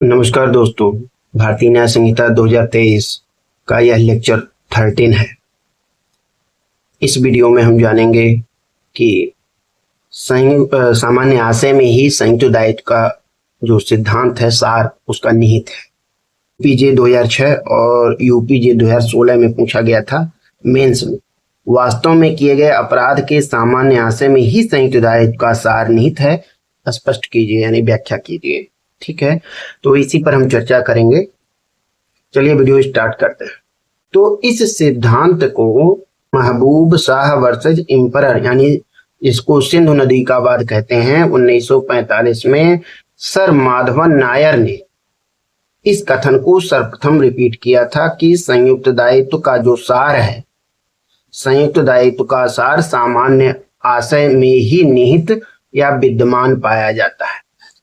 नमस्कार दोस्तों, भारतीय न्याय संहिता 2023 का यह लेक्चर 13 है। इस वीडियो में हम जानेंगे कि सामान्य आशय में ही संयुक्त दायित्व का जो सिद्धांत है, सार उसका निहित है। यूपीजे 2006 और यूपीजे 2016 में पूछा गया था मेंस में। वास्तव में किए गए अपराध के सामान्य आशय में ही संयुक्त दायित्व का सार निहित है, स्पष्ट कीजिए यानी व्याख्या कीजिए। ठीक है, तो इसी पर हम चर्चा करेंगे। चलिए वीडियो स्टार्ट करते हैं। तो इस सिद्धांत को महबूब शाह वर्सेस एम्परर यानी जिसको सिंधु नदी का वाद कहते हैं 1945 में सर माधवन नायर ने इस कथन को सर्वप्रथम रिपीट किया था कि संयुक्त दायित्व का जो सार है, संयुक्त दायित्व का सार सामान्य आशय में ही निहित या विद्यमान पाया जाता है,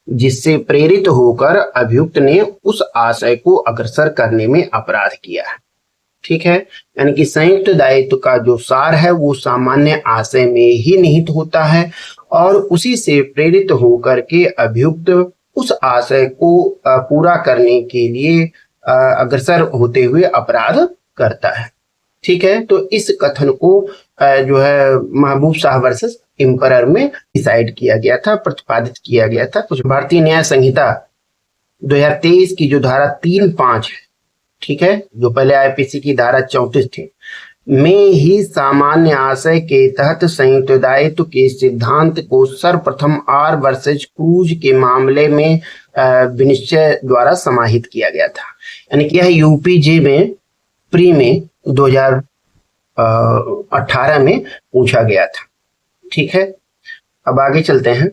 जिससे प्रेरित होकर अभियुक्त ने उस आशय को अग्रसर करने में अपराध किया है। ठीक है, यानी कि संयुक्त दायित्व का जो सार है वो सामान्य आशय में ही निहित होता है और उसी से प्रेरित होकर के अभियुक्त उस आशय को पूरा करने के लिए अग्रसर होते हुए अपराध करता है। ठीक है, तो इस कथन को जो है महबूब शाह वर्सेस एम्परर में डिसाइड किया गया था, प्रतिपादित किया गया था। कुछ भारतीय न्याय संहिता 2023 की जो धारा 3(5) है, ठीक है, जो पहले आईपीसी की धारा 34 थी, में ही सामान्य आशय के तहत संयुक्त दायित्व के सिद्धांत को सर्वप्रथम आर वर्सेस क्रूज के मामले में विनिश्चय द्वारा समाहित किया गया था। यानी कि यह यूपीजे में प्री में 2018 में पूछा गया था। ठीक है, अब आगे चलते हैं।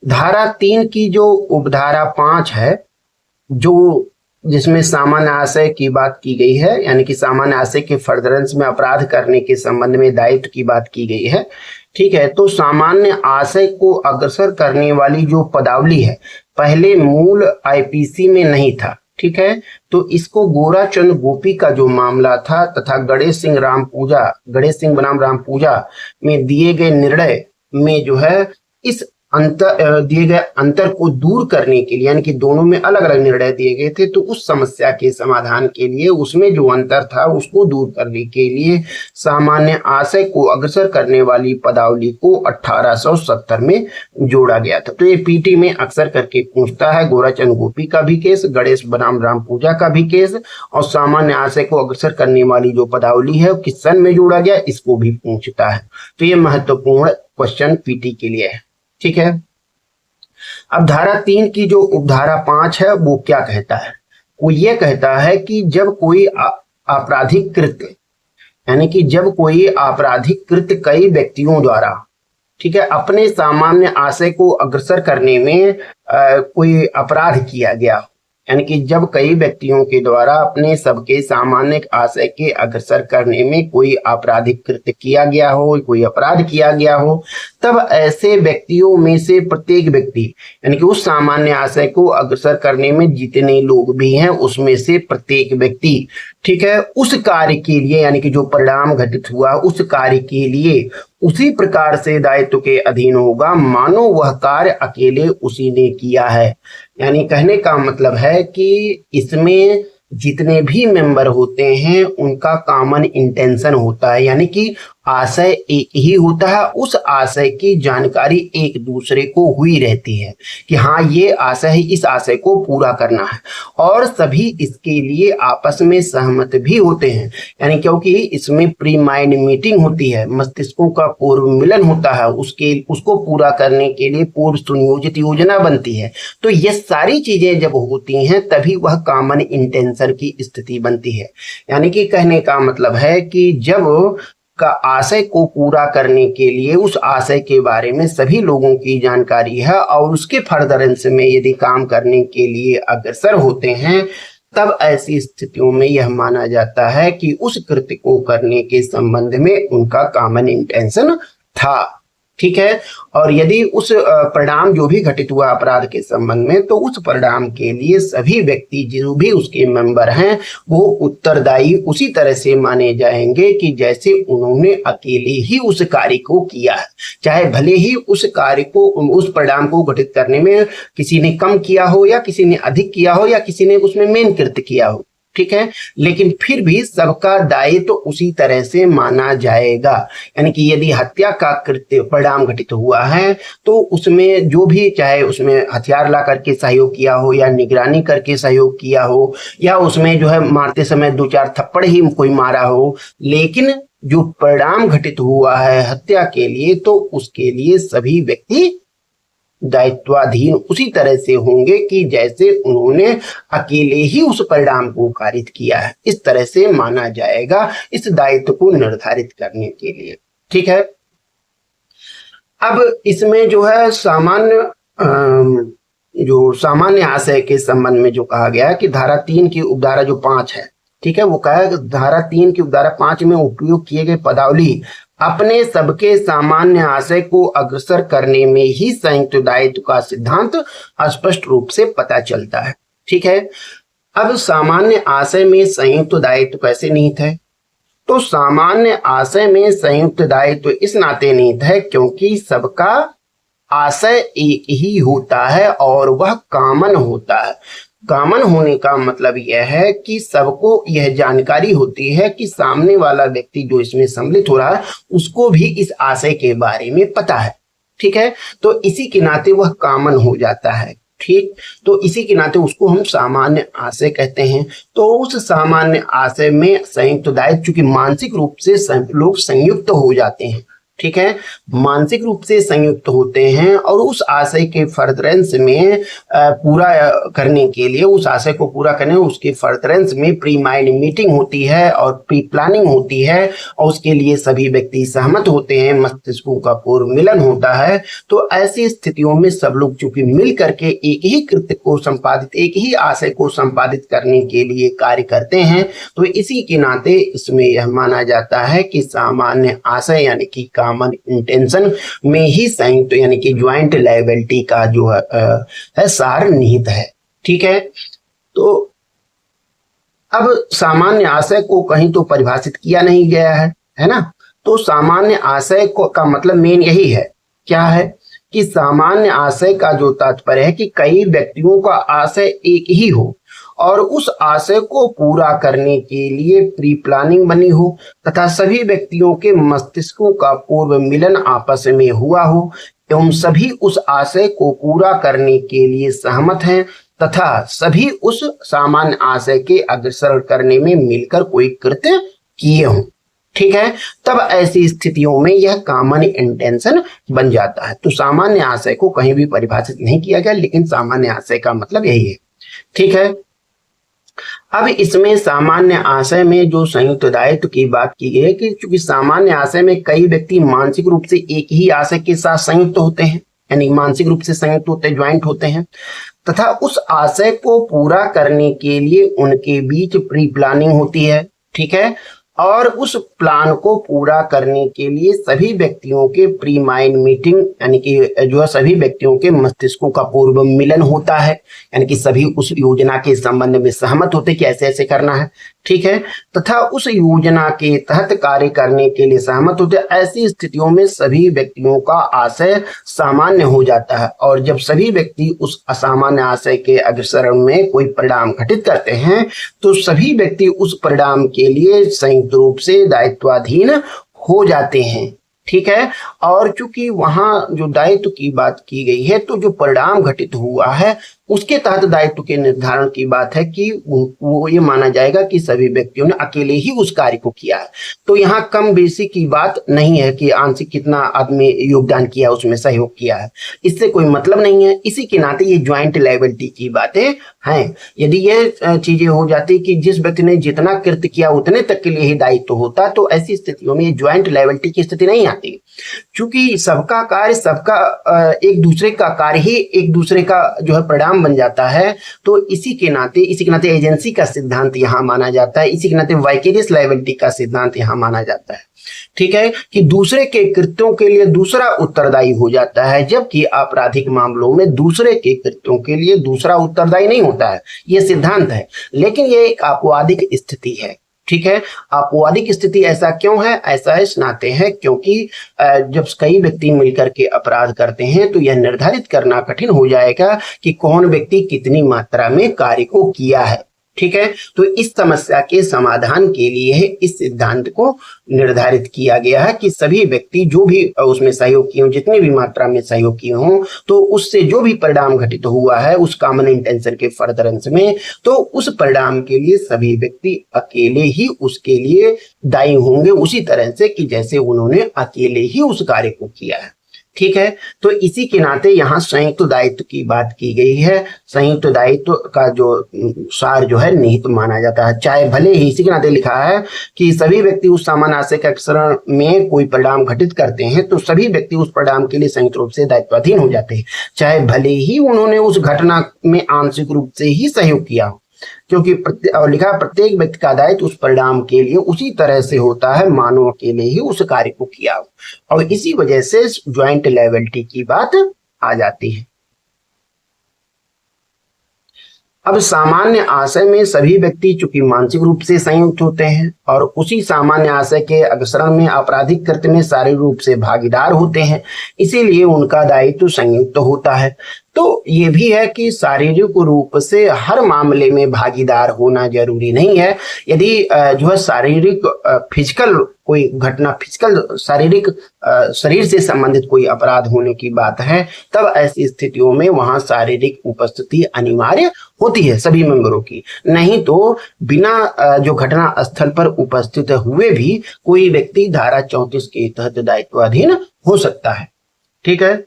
धारा 3 की जो उपधारा 5 है, जो जिसमें सामान्य आशय की बात की गई है, यानी कि सामान्य आशय के फर्दरेंस में अपराध करने के संबंध में दायित्व की बात की गई है। ठीक है, तो सामान्य आशय को अग्रसर करने वाली जो पदावली है पहले मूल आईपीसी में नहीं था। ठीक है, तो इसको गोराचंद गोपी का जो मामला था तथा गणेश सिंह बनाम राम पूजा में दिए गए निर्णय में जो है इस दिए गए अंतर को दूर करने के लिए, यानी कि दोनों में अलग अलग निर्णय दिए गए थे, तो उस समस्या के समाधान के लिए उसमें जो अंतर था उसको दूर करने के लिए सामान्य आशय को अग्रसर करने वाली पदावली को 1870 में जोड़ा गया था। तो ये पीटी में अक्सर करके पूछता है, गोराचंद गोपी का भी केस, गणेश बनाम राम पूजा का भी केस, और सामान्य आशय को अग्रसर करने वाली जो पदावली है किस सन में जोड़ा गया इसको भी पूछता है। तो ये महत्वपूर्ण क्वेश्चन पीटी के लिए है। ठीक है, अब धारा 3 की जो उपधारा 5 है वो क्या कहता है? वो ये कहता है कि जब कोई आपराधिक कृत्य, यानी कि जब कोई आपराधिक कृत्य कई व्यक्तियों द्वारा, ठीक है, अपने सामान्य आशय को अग्रसर करने में कोई अपराध किया गया, यानी कि जब कई व्यक्तियों के द्वारा अपने सबके सामान्य आशय के अग्रसर करने में कोई आपराधिक कृत्य किया गया हो, कोई अपराध किया गया हो, तब ऐसे व्यक्तियों में से प्रत्येक व्यक्ति, यानी कि उस सामान्य आशय को अग्रसर करने में जितने लोग भी हैं उसमें से प्रत्येक व्यक्ति, ठीक है, उस कार्य के लिए, यानी कि जो परिणाम घटित हुआ उस कार्य के लिए उसी प्रकार से दायित्व के अधीन होगा मानो वह कार्य अकेले उसी ने किया है। यानी कहने का मतलब है कि इसमें जितने भी मेंबर होते हैं उनका कॉमन इंटेंशन होता है, यानी कि आशय एक ही होता है, उस आशय की जानकारी एक दूसरे को हुई रहती है कि हाँ ये आशय है, इस आशय को पूरा करना है, और सभी इसके लिए आपस में सहमत भी होते हैं। यानी क्योंकि इसमें प्री माइंड मीटिंग होती है, मस्तिष्कों का पूर्व मिलन होता है, उसको पूरा करने के लिए पूर्व सुनियोजित योजना बनती है। तो ये सारी चीजें जब होती हैं तभी वह कॉमन इंटेंशन की स्थिति बनती है। यानी कि कहने का मतलब है कि जब का आशय को पूरा करने के लिए उस आशय के बारे में सभी लोगों की जानकारी है और उसके फर्दरेंस में यदि काम करने के लिए अग्रसर होते हैं, तब ऐसी स्थितियों में यह माना जाता है कि उस कृत्य को करने के संबंध में उनका कॉमन इंटेंशन था। ठीक है। और यदि उस परिणाम जो भी घटित हुआ अपराध के संबंध में, तो उस परिणाम के लिए सभी व्यक्ति जो भी उसके मेंबर हैं वो उत्तरदायी उसी तरह से माने जाएंगे कि जैसे उन्होंने अकेले ही उस कार्य को किया है, चाहे भले ही उस कार्य को, उस परिणाम को घटित करने में किसी ने कम किया हो या किसी ने अधिक किया हो या किसी ने उसमें मेन कृत्य किया हो, ठीक है, लेकिन फिर भी सबका दायित्व तो उसी तरह से माना जाएगा। यानी कि यदि हत्या का कृत्य परिणाम घटित हुआ है तो उसमें जो भी, चाहे उसमें हथियार ला करके सहयोग किया हो या निगरानी करके सहयोग किया हो या उसमें जो है मारते समय 2-4 थप्पड़ ही कोई मारा हो, लेकिन जो परिणाम घटित हुआ है हत्या के लिए, तो उसके लिए सभी व्यक्ति दायित्वाधीन उसी तरह से होंगे कि जैसे उन्होंने अकेले ही उस परिणाम को कारित किया है। इस तरह से माना जाएगा इस दायित्व को निर्धारित करने के लिए, ठीक है। अब इसमें जो है सामान्य आशय के संबंध में जो कहा गया है कि धारा 3 की उपधारा जो 5 है, ठीक है, वो कहा है धारा 3 की उपधारा 5 में उपयोग किए गए पदावली अपने सबके सामान्य आशय को अग्रसर करने में ही संयुक्त दायित्व का सिद्धांत स्पष्ट रूप से पता चलता है, ठीक है। अब सामान्य आशय में संयुक्त दायित्व कैसे निहित है? तो सामान्य आशय में संयुक्त दायित्व इस नाते निहित है क्योंकि सबका आशय एक ही होता है और वह कॉमन होता है। कॉमन होने का मतलब यह है कि सबको यह जानकारी होती है कि सामने वाला व्यक्ति जो इसमें सम्मिलित हो रहा है उसको भी इस आशय के बारे में पता है, ठीक है। तो इसी के नाते वह कॉमन हो जाता है, ठीक। तो इसी के नाते उसको हम सामान्य आशय कहते हैं। तो उस सामान्य आशय में संयुक्त दायित्व, चूंकि मानसिक रूप से लोग संयुक्त हो जाते हैं, ठीक है, मानसिक रूप से संयुक्त होते हैं और उस आशय के फर्दरेंस में पूरा करने के लिए, उस आशय को पूरा करने उसके फर्दरेंस में प्री माइंड मीटिंग होती है और प्री प्लानिंग होती है और उसके लिए सभी व्यक्ति सहमत होते हैं, मस्तिष्कों का पूर्व मिलन होता है। तो ऐसी स्थितियों में सब लोग चूंकि मिल करके एक ही कृत्य को संपादित, एक ही आशय को संपादित करने के लिए कार्य करते हैं, तो इसी के नाते इसमें यह माना जाता है कि सामान्य आशय यानी कि कॉमन इंटेंशन में ही संयुक्त यानी कि ज्वाइंट लायबिलिटी का जो है सार निहित है, ठीक है। तो अब सामान्य आशय को कहीं तो परिभाषित किया नहीं गया है ना। तो सामान्य आशय को का मतलब मेन यही है, क्या है कि सामान्य आशय का जो तात्पर्य है कि कई व्यक्तियों का आशय एक ही हो और उस आशय को पूरा करने के लिए प्री प्लानिंग बनी हो तथा सभी व्यक्तियों के मस्तिष्कों का पूर्व मिलन आपस में हुआ हो एवं सभी उस आशय को पूरा करने के लिए सहमत हैं तथा सभी उस सामान्य आशय के अग्रसर करने में मिलकर कोई कृत्य किए हों, ठीक है। तब ऐसी स्थितियों में यह कॉमन इंटेंशन बन जाता है। तो सामान्य आशय को कहीं भी परिभाषित नहीं किया गया, लेकिन सामान्य आशय का मतलब यही है, ठीक है। अब इसमें सामान्य आशय में जो संयुक्त दायित्व की बात की गई है कि चूंकि सामान्य आशय में कई व्यक्ति मानसिक रूप से एक ही आशय के साथ संयुक्त होते हैं, यानी मानसिक रूप से संयुक्त होते हैं, ज्वाइंट होते हैं, तथा उस आशय को पूरा करने के लिए उनके बीच प्री प्लानिंग होती है, ठीक है। और उस प्लान को पूरा करने के लिए सभी व्यक्तियों के प्री माइंड मीटिंग यानी कि जो है सभी व्यक्तियों के मस्तिष्कों का पूर्व मिलन होता है, यानी कि सभी उस योजना के संबंध में सहमत होते कि ऐसे ऐसे करना है, ठीक है, तथा उस योजना के तहत कार्य करने के लिए सहमत होते। ऐसी स्थितियों में सभी व्यक्तियों का आशय सामान्य हो जाता है और जब सभी व्यक्ति उस असामान्य आशय के अग्रसरण में कोई परिणाम घटित करते हैं तो सभी व्यक्ति उस परिणाम के लिए संयुक्त रूप से दायित्वाधीन हो जाते हैं, ठीक है। और चूंकि वहां जो दायित्व की बात की गई है तो जो परिणाम घटित हुआ है उसके तहत दायित्व के निर्धारण की बात है कि वो ये माना जाएगा कि सभी व्यक्तियों ने अकेले ही उस कार्य को किया है। तो यहाँ कम बेसी की बात नहीं है कि आंशिक कितना आदमी योगदान किया, उसमें सहयोग किया है, इससे कोई मतलब नहीं है। इसी के नाते ये ज्वाइंट लायबिलिटी की बातें हैं। यदि ये चीजें हो जाती कि जिस व्यक्ति ने जितना कृत्य किया उतने तक के लिए ही दायित्व होता, तो ऐसी स्थितियों में ज्वाइंट लायबिलिटी की स्थिति नहीं आती, क्योंकि सबका कार्य, सबका एक दूसरे का कार्य ही एक दूसरे का जो है परिणाम परिणाम बन जाता है, तो इसी के नाते एजेंसी का सिद्धांत यहाँ माना जाता है, इसी के नाते वाइकेरियस लायबिलिटी का सिद्धांत यहाँ माना जाता है। ठीक है, कि दूसरे के कृत्यों के लिए दूसरा उत्तरदायी हो जाता है, जबकि आपराधिक मामलों में दूसरे के कृत्यों के लिए दूसरा उत्तरदायी नहीं होता है। यह सिद्धांत है, लेकिन यह एक आपवादिक स्थिति है। ठीक है, आपवादिक स्थिति ऐसा क्यों है? ऐसा इस नाते है क्योंकि जब कई व्यक्ति मिलकर के अपराध करते हैं तो यह निर्धारित करना कठिन हो जाएगा कि कौन व्यक्ति कितनी मात्रा में कार्य को किया है। ठीक है, तो इस समस्या के समाधान के लिए इस सिद्धांत को निर्धारित किया गया है कि सभी व्यक्ति जो भी उसमें सहयोग किए हों, जितनी भी मात्रा में सहयोग किए हों, तो उससे जो भी परिणाम घटित हुआ है उस कॉमन इंटेंशन के फर्दरेंस में, तो उस परिणाम के लिए सभी व्यक्ति अकेले ही उसके लिए दायी होंगे, उसी तरह से कि जैसे उन्होंने अकेले ही उस कार्य को किया है। ठीक है, तो इसी के नाते यहाँ संयुक्त दायित्व की बात की गई है। संयुक्त दायित्व का जो सार जो है निहित माना जाता है, चाहे भले ही इसी के नाते लिखा है कि सभी व्यक्ति उस सामान्य आशय के अक्सरण में कोई परिणाम घटित करते हैं तो सभी व्यक्ति उस परिणाम के लिए संयुक्त रूप से दायित्वाधीन हो जाते हैं, चाहे भले ही उन्होंने उस घटना में आंशिक रूप से ही सहयोग किया हो, क्योंकि लिखा प्रत्येक व्यक्ति का दायित्व उस परिणाम के लिए उसी तरह से होता है मानो अकेले ही उस कार्य को किया हो, और इसी वजह से ज्वाइंट लायबिलिटी की बात आ जाती है। अब सामान्य आशय में सभी व्यक्ति चूंकि मानसिक रूप से संयुक्त होते हैं और उसी सामान्य आशय के अग्रसरण में आपराधिक कृत्य में शारीरिक रूप से भागीदार होते हैं, इसीलिए उनका दायित्व संयुक्त होता है। तो ये भी है कि शारीरिक रूप से हर मामले में भागीदार होना जरूरी नहीं है। यदि जो है शारीरिक फिजिकल कोई घटना, फिजिकल शारीरिक शरीर से संबंधित कोई अपराध होने की बात है, तब ऐसी स्थितियों में वहां शारीरिक उपस्थिति अनिवार्य होती है सभी मेंबरों की, नहीं तो बिना जो घटना स्थल पर उपस्थित हुए भी कोई व्यक्ति धारा 34 के तहत दायित्वाधीन हो सकता है। ठीक है,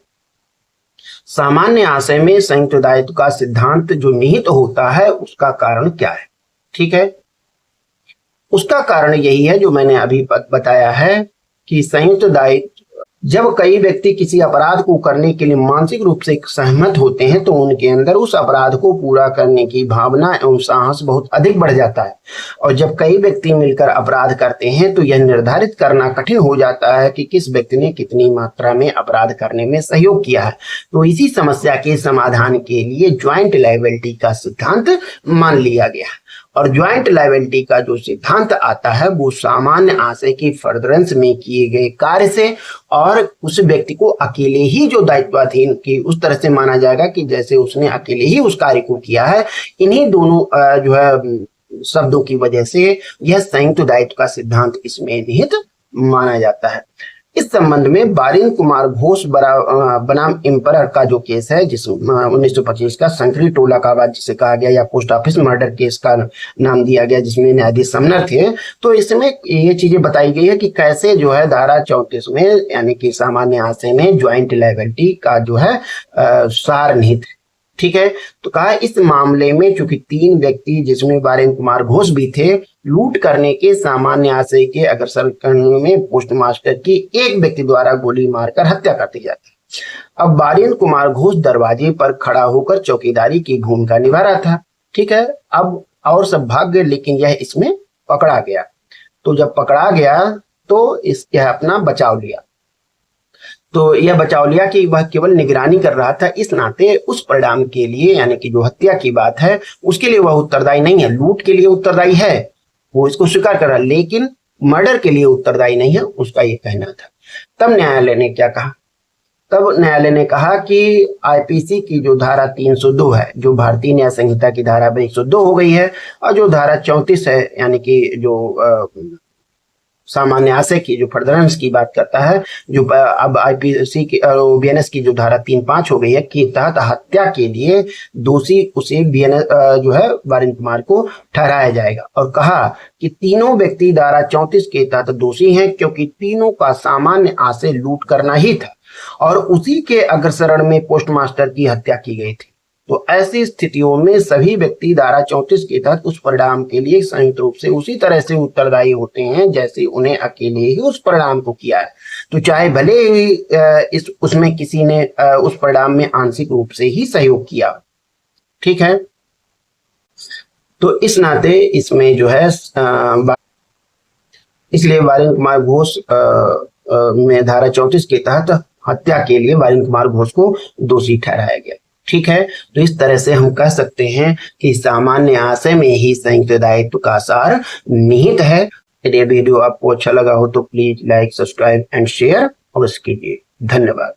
सामान्य आशय में संयुक्त दायित्व का सिद्धांत जो निहित होता है उसका कारण क्या है? ठीक है, उसका कारण यही है जो मैंने अभी बताया है कि संयुक्त दायित्व जब कई व्यक्ति किसी अपराध को करने के लिए मानसिक रूप से सहमत होते हैं तो उनके अंदर उस अपराध को पूरा करने की भावना एवं साहस बहुत अधिक बढ़ जाता है, और जब कई व्यक्ति मिलकर अपराध करते हैं तो यह निर्धारित करना कठिन हो जाता है कि किस व्यक्ति ने कितनी मात्रा में अपराध करने में सहयोग किया है। तो इसी समस्या के समाधान के लिए ज्वाइंट लायबिलिटी का सिद्धांत मान लिया गया, और ज्वाइंट लायबिलिटी का जो सिद्धांत आता है वो सामान्य आशय की फर्दरेंस में किए गए कार्य से और उस व्यक्ति को अकेले ही जो दायित्वाधीन की उस तरह से माना जाएगा कि जैसे उसने अकेले ही उस कार्य को किया है। इन्हीं दोनों जो है शब्दों की वजह से यह संयुक्त दायित्व का सिद्धांत इसमें निहित माना जाता है। इस संबंध में बारिन कुमार घोष बनाम एम्परर का जो केस है, जिस 1925 का संकरी टोला का आवाज जिसे कहा गया या पोस्ट ऑफिस मर्डर केस का नाम दिया गया, जिसमें न्यायाधीश समनर थे, तो इसमें ये चीजें बताई गई है कि कैसे जो है धारा 34 में यानी कि सामान्य आशय में ज्वाइंट लायबिलिटी का जो है सार निहित। ठीक है, तो कहा इस मामले में चूंकि 3 व्यक्ति जिसमें बारिन कुमार घोष भी थे, लूट करने के सामान्य आशय के अग्रसर करने में पोस्टमास्टर की एक व्यक्ति द्वारा गोली मारकर हत्या कर दी जाती है। अब बारिन कुमार घोष दरवाजे पर खड़ा होकर चौकीदारी की भूमिका निभा रहा था। ठीक है, अब और सब भाग गए, लेकिन यह इसमें पकड़ा गया। तो जब पकड़ा गया तो यह अपना बचाव लिया, तो यह बचाव लिया कि वह केवल निगरानी कर रहा था, इस नाते उस परिणाम के लिए यानी कि जो हत्या की बात है उसके लिए वह उत्तरदायी नहीं है। लूट के लिए उत्तरदायी है, वो इसको स्वीकार कर रहा है, लेकिन मर्डर के लिए उत्तरदायी नहीं है, उसका ये कहना था। तब न्यायालय ने क्या कहा? तब न्यायालय ने कहा कि आईपीसी की जो धारा 302 है, जो भारतीय न्याय संहिता की धारा 102 हो गई है, और जो धारा 34 है यानी कि जो सामान्य आशय की जो फर्दरेंस की बात करता है, जो अब आईपीसी की बीएनएस की जो धारा 35 हो गई है कि तहत हत्या के लिए दोषी उसे बीएनएस जो है बारिन कुमार को ठहराया जाएगा, और कहा कि तीनों व्यक्ति धारा 34 के तहत दोषी हैं क्योंकि तीनों का सामान्य आशय लूट करना ही था और उसी के अग्रसरण में पोस्टमास्टर की हत्या की गई थी। तो ऐसी स्थितियों में सभी व्यक्ति धारा 34 के तहत उस परिणाम के लिए संयुक्त रूप से उसी तरह से उत्तरदायी होते हैं जैसे उन्हें अकेले ही उस परिणाम को किया है। तो चाहे भले ही उसमें किसी ने उस परिणाम में आंशिक रूप से ही सहयोग किया। ठीक है, तो इस नाते इसमें जो है इसलिए वारिन कुमार घोष में धारा 34 के तहत हत्या के लिए वारिन कुमार घोष को दोषी ठहराया गया। ठीक है, तो इस तरह से हम कह सकते हैं कि सामान्य आशय में ही संयुक्त दायित्व का सार निहित है। यदि वीडियो आपको अच्छा लगा हो तो please like, subscribe and share अवश्य कीजिए। धन्यवाद।